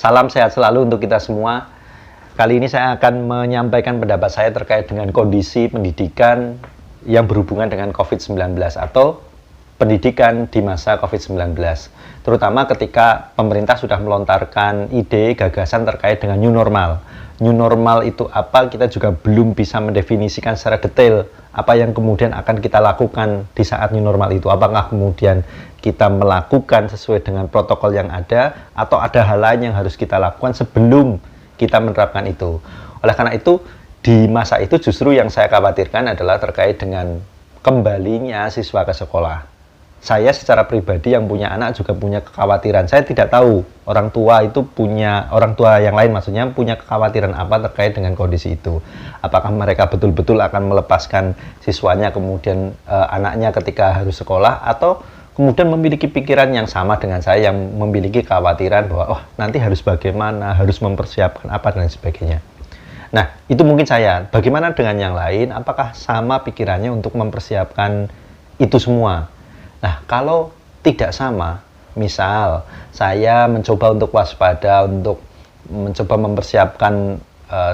Salam sehat selalu untuk kita semua. Kali ini saya akan menyampaikan pendapat saya terkait dengan kondisi pendidikan yang berhubungan dengan COVID-19 atau pendidikan di masa COVID-19. Terutama ketika pemerintah sudah melontarkan ide, gagasan terkait dengan new normal. New normal itu apa? Kita juga belum bisa mendefinisikan secara detail apa yang kemudian akan kita lakukan di saat new normal itu. Apakah kemudian kita melakukan sesuai dengan protokol yang ada, atau ada hal lain yang harus kita lakukan sebelum kita menerapkan itu. Oleh karena itu, di masa itu justru yang saya khawatirkan adalah terkait dengan kembalinya siswa ke sekolah. Saya secara pribadi yang punya anak juga punya kekhawatiran. Saya tidak tahu orang tua yang lain maksudnya punya kekhawatiran apa terkait dengan kondisi itu. Apakah mereka betul-betul akan melepaskan siswanya kemudian anaknya ketika harus sekolah, atau kemudian memiliki pikiran yang sama dengan saya yang memiliki kekhawatiran bahwa nanti harus bagaimana, harus mempersiapkan apa dan sebagainya. Nah, itu mungkin saya. Bagaimana dengan yang lain? Apakah sama pikirannya untuk mempersiapkan itu semua? Nah, kalau tidak sama, misal saya mencoba untuk waspada, untuk mencoba mempersiapkan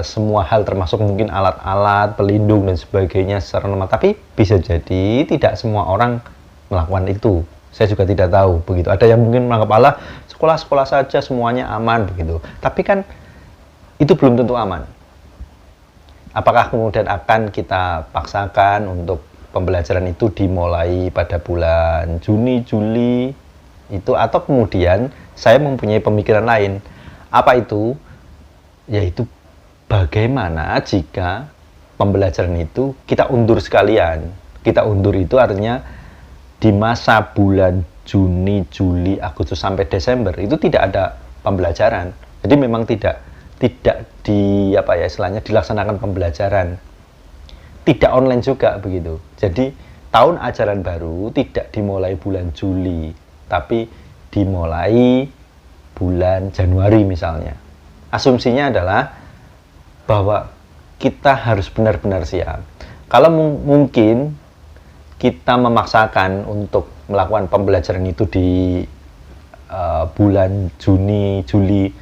semua hal termasuk mungkin alat-alat, pelindung dan sebagainya secara normal, tapi bisa jadi tidak semua orang melakukan itu. Saya juga tidak tahu begitu. Ada yang mungkin menganggap sekolah-sekolah saja semuanya aman begitu. Tapi kan itu belum tentu aman. Apakah kemudian akan kita paksakan untuk pembelajaran itu dimulai pada bulan Juni, Juli itu, atau kemudian saya mempunyai pemikiran lain. Apa itu? Yaitu bagaimana jika pembelajaran itu kita undur sekalian. Kita undur itu artinya di masa bulan Juni, Juli, Agustus sampai Desember itu tidak ada pembelajaran. Jadi memang tidak dilaksanakan pembelajaran. Tidak online juga begitu. Jadi tahun ajaran baru tidak dimulai bulan Juli, tapi dimulai bulan Januari misalnya. Asumsinya adalah bahwa kita harus benar-benar siap. Kalau mungkin kita memaksakan untuk melakukan pembelajaran itu di bulan Juni, Juli,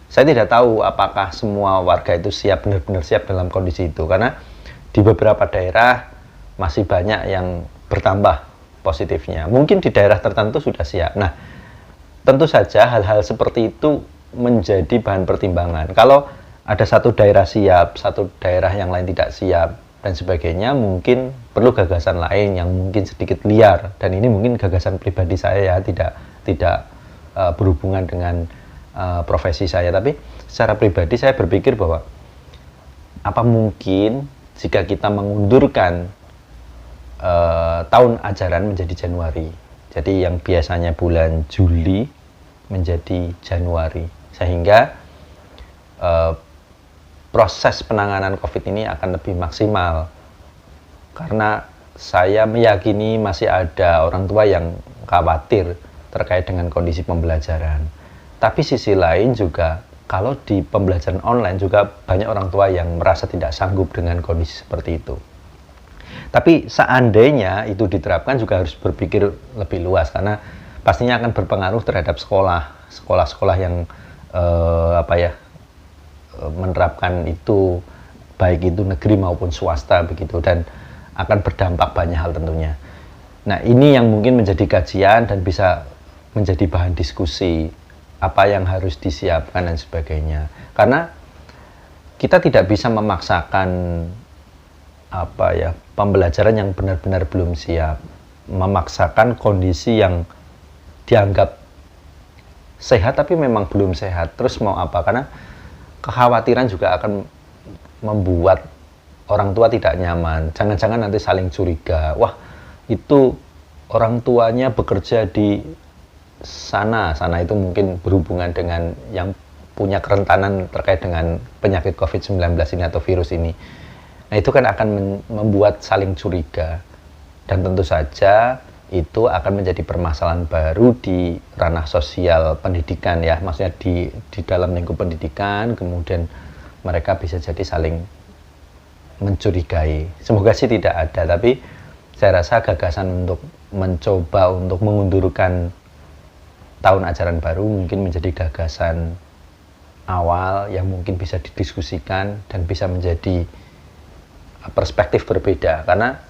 saya tidak tahu apakah semua warga itu benar-benar siap dalam kondisi itu, karena di beberapa daerah masih banyak yang bertambah positifnya. Mungkin di daerah tertentu sudah siap. Nah, tentu saja hal-hal seperti itu menjadi bahan pertimbangan. Kalau ada satu daerah siap, satu daerah yang lain tidak siap, dan sebagainya, mungkin perlu gagasan lain yang mungkin sedikit liar. Dan ini mungkin gagasan pribadi saya ya, tidak berhubungan dengan profesi saya. Tapi secara pribadi saya berpikir bahwa apa mungkin jika kita mengundurkan tahun ajaran menjadi Januari. Jadi yang biasanya bulan Juli menjadi Januari. Sehingga proses penanganan COVID ini akan lebih maksimal. Karena saya meyakini masih ada orang tua yang khawatir terkait dengan kondisi pembelajaran. Tapi sisi lain juga, kalau di pembelajaran online juga banyak orang tua yang merasa tidak sanggup dengan kondisi seperti itu. Tapi seandainya itu diterapkan juga harus berpikir lebih luas, karena pastinya akan berpengaruh terhadap sekolah-sekolah yang menerapkan itu, baik itu negeri maupun swasta begitu, dan akan berdampak banyak hal tentunya. Nah, ini yang mungkin menjadi kajian dan bisa menjadi bahan diskusi apa yang harus disiapkan dan sebagainya. Karena kita tidak bisa memaksakan pembelajaran yang benar-benar belum siap, memaksakan kondisi yang dianggap sehat tapi memang belum sehat. Terus mau apa? Karena kekhawatiran juga akan membuat orang tua tidak nyaman. Jangan-jangan nanti saling curiga. Wah, itu orang tuanya bekerja di sana itu mungkin berhubungan dengan yang punya kerentanan terkait dengan penyakit COVID-19 ini atau virus ini. Nah, itu kan akan membuat saling curiga, dan tentu saja itu akan menjadi permasalahan baru di ranah sosial pendidikan ya, maksudnya di dalam lingkup pendidikan, kemudian mereka bisa jadi saling mencurigai. Semoga sih tidak ada, tapi saya rasa gagasan untuk mencoba untuk mengundurkan tahun ajaran baru mungkin menjadi gagasan awal yang mungkin bisa didiskusikan dan bisa menjadi perspektif berbeda, karena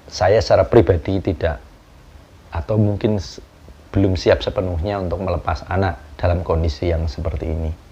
saya secara pribadi tidak atau mungkin belum siap sepenuhnya untuk melepas anak dalam kondisi yang seperti ini.